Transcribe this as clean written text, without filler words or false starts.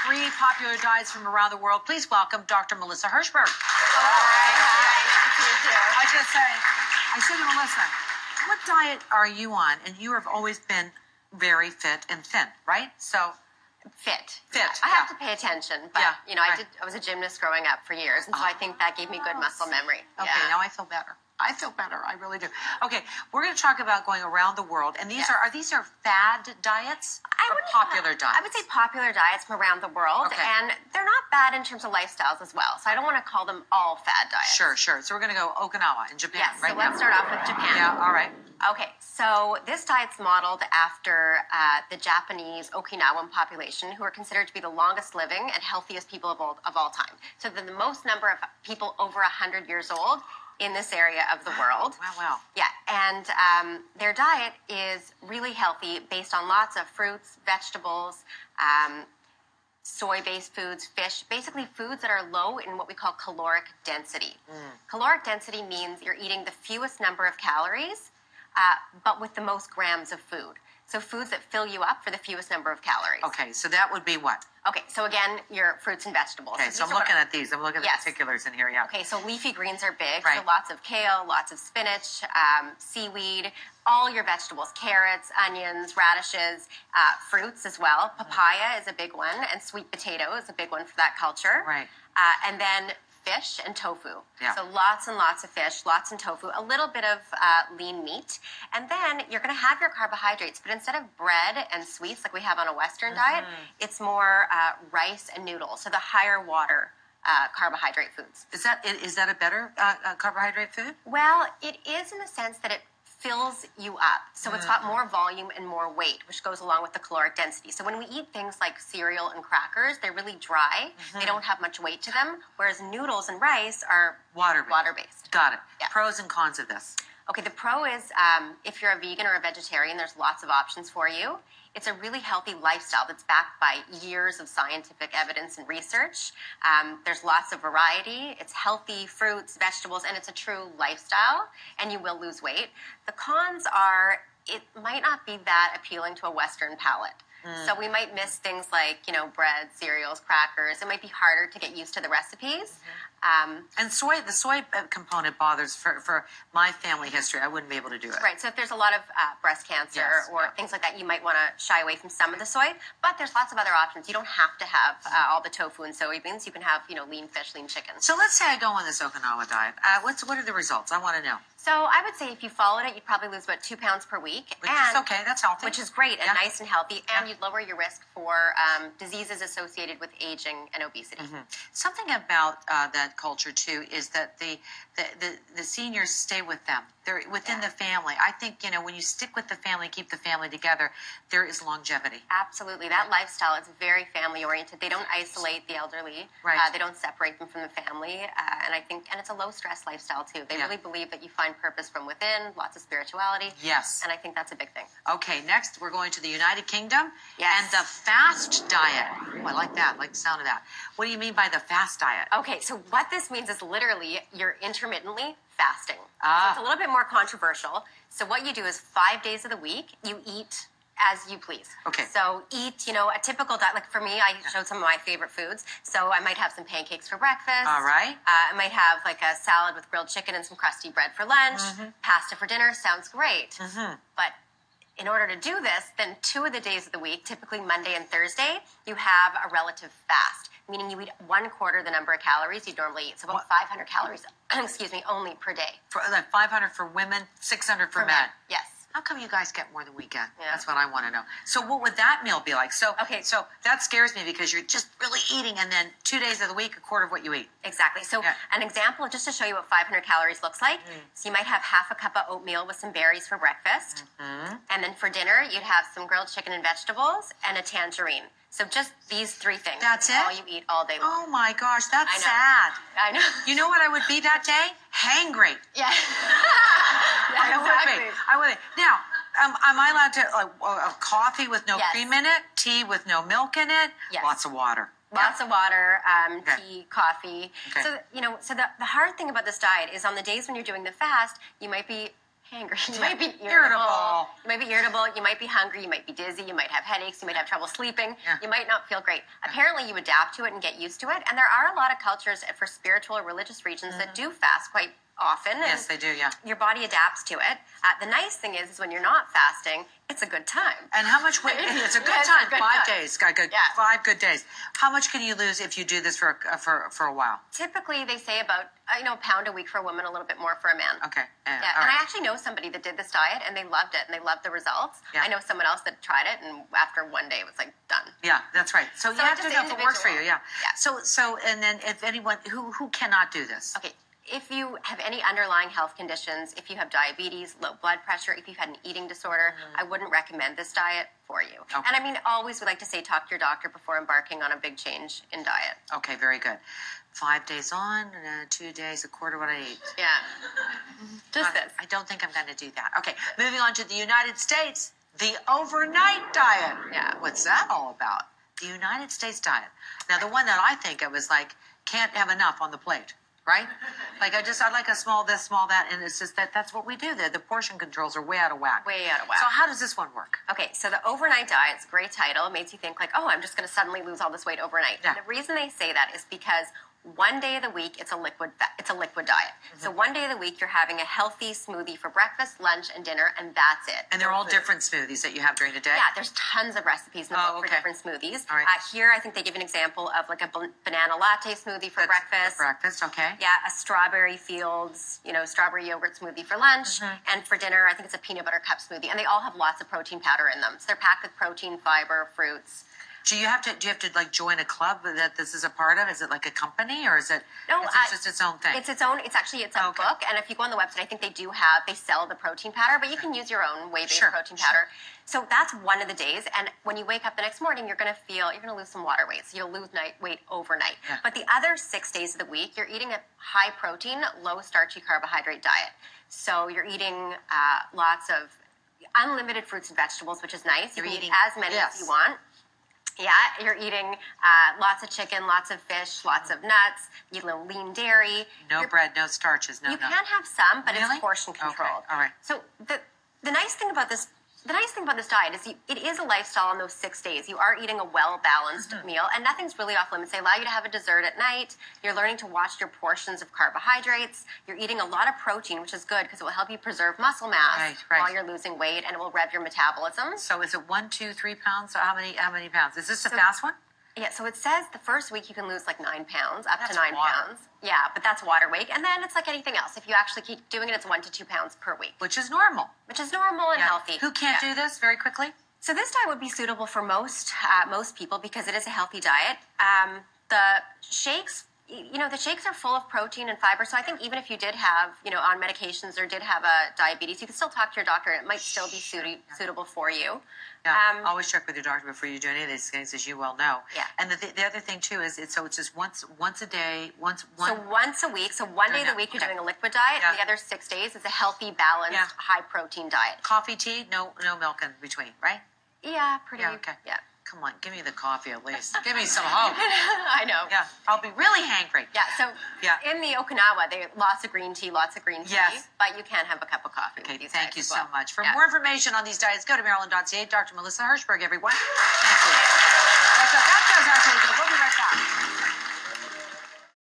3 popular diets from around the world. Please welcome Dr. Melissa Hershberg. Hello. Hi. Nice to meet you. I said to Melissa, what diet are you on? And you have always been very fit and thin, right? So Fit. yeah. I have to pay attention, but Yeah, I was a gymnast growing up for years, and so I think that gave me good muscle memory. Okay, now I feel better. I really do. Okay, we're going to talk about going around the world, and these are fad diets or popular diets? I would say popular diets from around the world, and they're not bad in terms of lifestyles as well. So I don't want to call them all fad diets. Sure. So we're going to go Okinawa in Japan, yes, right? So let's start off with Japan. Yeah, all right. Okay, so this diet's modeled after the Japanese Okinawan population, who are considered to be the longest living and healthiest people of all time. So they're the most number of people over 100 years old in this area of the world. Wow. Yeah, and their diet is really healthy, based on lots of fruits, vegetables, soy-based foods, fish, basically foods that are low in what we call caloric density. Caloric density means you're eating the fewest number of calories, but with the most grams of food. So foods that fill you up for the fewest number of calories. Okay, so that would be what? Okay, so again, your fruits and vegetables. Okay, so I'm looking at these. I'm looking at the particulars in here, yeah. Okay, so leafy greens are big. Right. So lots of kale, lots of spinach, seaweed, all your vegetables, carrots, onions, radishes, fruits as well. Papaya is a big one, and sweet potato is a big one for that culture. Right. And then fish and tofu. Yeah. So lots and lots of fish, lots and tofu, a little bit of lean meat. And then you're going to have your carbohydrates, but instead of bread and sweets like we have on a Western diet, it's more rice and noodles, so the higher water carbohydrate foods. Is that a better carbohydrate food? Well, it is in the sense that it fills you up. So it's got more volume and more weight, which goes along with the caloric density. So when we eat things like cereal and crackers, they're really dry. They don't have much weight to them, whereas noodles and rice are water-based. Got it. Yeah. Pros and cons of this. Okay, the pro is if you're a vegan or a vegetarian, there's lots of options for you. It's a really healthy lifestyle that's backed by years of scientific evidence and research. There's lots of variety. It's healthy fruits, vegetables, and it's a true lifestyle, and you will lose weight. The cons are it might not be that appealing to a Western palate. So we might miss things like, bread, cereals, crackers. It might be harder to get used to the recipes. And the soy component bothers for my family history. I wouldn't be able to do it. Right. So if there's a lot of breast cancer or things like that, you might want to shy away from some of the soy. But there's lots of other options. You don't have to have all the tofu and soybeans. You can have, lean fish, lean chicken. So let's say I go on this Okinawa diet. What are the results? I want to know. So I would say if you followed it, you'd probably lose about 2 pounds per week. Which is okay. That's healthy. Which is great and nice and healthy. And you'd lower your risk for diseases associated with aging and obesity. Something about that culture, too, is that the seniors stay with them. They're within the family. I think, when you stick with the family, keep the family together, there is longevity. Absolutely. That lifestyle is very family-oriented. They don't isolate the elderly. Right. They don't separate them from the family. And it's a low-stress lifestyle, too. They really believe that you find purpose from within, lots of spirituality. Yes. And I think that's a big thing. Okay, next we're going to the United Kingdom. Yes. And the fast diet. Oh, I like that. I like the sound of that. What do you mean by the fast diet? Okay, so what this means is literally you're intermittently fasting. So Ah. it's a little bit more controversial. So what you do is 5 days of the week, you eat as you please. Okay. So eat, a typical diet. Like for me, I showed some of my favorite foods. So I might have some pancakes for breakfast. All right. I might have like a salad with grilled chicken and some crusty bread for lunch. Pasta for dinner. Sounds great. But in order to do this, then 2 of the days of the week, typically Monday and Thursday, you have a relative fast, meaning you eat 1/4 the number of calories you'd normally eat. So about 500 calories, only per day. Like 500 for women, 600 for men. Yes. How come you guys get more than we get? Yeah. That's what I want to know. So what would that meal be like? So so that scares me because you're just really eating, and then 2 days of the week, 1/4 of what you eat. Exactly. So an example, just to show you what 500 calories looks like. So you might have half a cup of oatmeal with some berries for breakfast. And then for dinner, you'd have some grilled chicken and vegetables and a tangerine. So just these 3 things. That's it? All you eat all day long. Oh my gosh, that's I know. sad. I know. You know what I would be that day? Hangry. Yeah. I would be. Now, am I allowed to a coffee with no Yes. cream in it? Tea with no milk in it? Yes. Lots of water. Lots of water, Okay. tea, coffee. Okay. So, so the hard thing about this diet is on the days when you're doing the fast, you might be hangry. You might be irritable. You might be irritable. You might be hungry. You might be dizzy. You might have headaches. You might have trouble sleeping. Yeah. You might not feel great. Apparently, you adapt to it and get used to it. And there are a lot of cultures for spiritual or religious regions that do fast quite often. Yes, they do, yeah. Your body adapts to it. The nice thing is when you're not fasting, it's a good time. And how much weight? It's a good time. 5 days. Got good. 5 good days. How much can you lose if you do this for a while? Typically, they say about a pound a week for a woman, a little bit more for a man. Okay. Yeah, all and right. I actually know somebody that did this diet, and they loved it, and they loved the results. Yeah. I know someone else that tried it, and after one day, it was like done. Yeah, that's right. So you have to know if it works for you. Yeah. Yeah. So, and then if anyone who cannot do this. Okay. If you have any underlying health conditions, if you have diabetes, low blood pressure, if you've had an eating disorder, I wouldn't recommend this diet for you. Okay. And I mean, always would like to say talk to your doctor before embarking on a big change in diet. Okay, very good. 5 days on, 2 days, a quarter what I eat. Yeah. Just this. I don't think I'm going to do that. Okay, moving on to the United States, the overnight diet. Yeah. What's that all about? The United States diet. Now, the one that I think of is like, can't have enough on the plate. Right? Like I'd like a small this, small that, and it's just that's what we do there. The portion controls are way out of whack. Way out of whack. So how does this one work? Okay, so the overnight diet is a great title. It makes you think like, oh, I'm just going to suddenly lose all this weight overnight. Yeah. And the reason they say that is because one day of the week it's a liquid diet. So one day of the week you're having a healthy smoothie for breakfast, lunch, and dinner, and that's it. And they're all different smoothies that you have during the day? Yeah, there's tons of recipes in the book for different smoothies. All right. Here, I think they give an example of like a banana latte smoothie for breakfast. For breakfast, okay. Yeah, a strawberry fields, strawberry yogurt smoothie for lunch. And for dinner, I think it's a peanut butter cup smoothie. And they all have lots of protein powder in them. So they're packed with protein, fiber, fruits. Do you have to like join a club that this is a part of? Is it like a company or is it? No, it's just its own thing. It's its own. It's actually a book, and if you go on the website, I think they sell the protein powder, but you can use your own whey-based protein powder. So that's one of the days, and when you wake up the next morning, you're going to lose some water weight, so you'll lose weight overnight. Yeah. But the other 6 days of the week, you're eating a high protein, low starchy carbohydrate diet. So you're eating lots of unlimited fruits and vegetables, which is nice. You can eat as many as you want. Yeah, you're eating lots of chicken, lots of fish, lots of nuts, lean dairy. No bread, no starches, You can have some, but it's portion controlled. Okay. All right. So the nice thing about this diet is it is a lifestyle on those 6 days. You are eating a well-balanced meal, and nothing's really off limits. They allow you to have a dessert at night. You're learning to watch your portions of carbohydrates. You're eating a lot of protein, which is good because it will help you preserve muscle mass while you're losing weight, and it will rev your metabolism. So is it 1, 2, 3 pounds? So how many pounds? Is this a fast one? Yeah, so it says the first week you can lose like 9 pounds, up to 9 water. pounds. Yeah, but that's water weight. And then it's like anything else. If you actually keep doing it, it's 1 to 2 pounds per week. Which is normal. Which is normal and healthy. Who can't do this very quickly? So this diet would be suitable for most people because it is a healthy diet. The shakes, the shakes are full of protein and fiber. So I think even if you did have, on medications or did have a diabetes, you can still talk to your doctor and it might still be suitable for you. Yeah, always check with your doctor before you do any of these things, as you well know. Yeah. And the other thing too is it's just once a day, once a week. So one day of the week you're doing a liquid diet, and the other 6 days is a healthy, balanced, high protein diet. Coffee, tea, no milk in between, right? Yeah, pretty. Yeah, okay. Yeah. Come on, give me the coffee at least. Give me some hope. I know. Yeah, I'll be really hangry. Yeah, so in the Okinawa, they lots of green tea, but you can have a cup of coffee. Okay, with these thank you diets so as well. much. For more information on these diets, go to Marilyn.ca. Dr. Melissa Hershberg, everyone. Thank you. That does actually good. We'll be right back.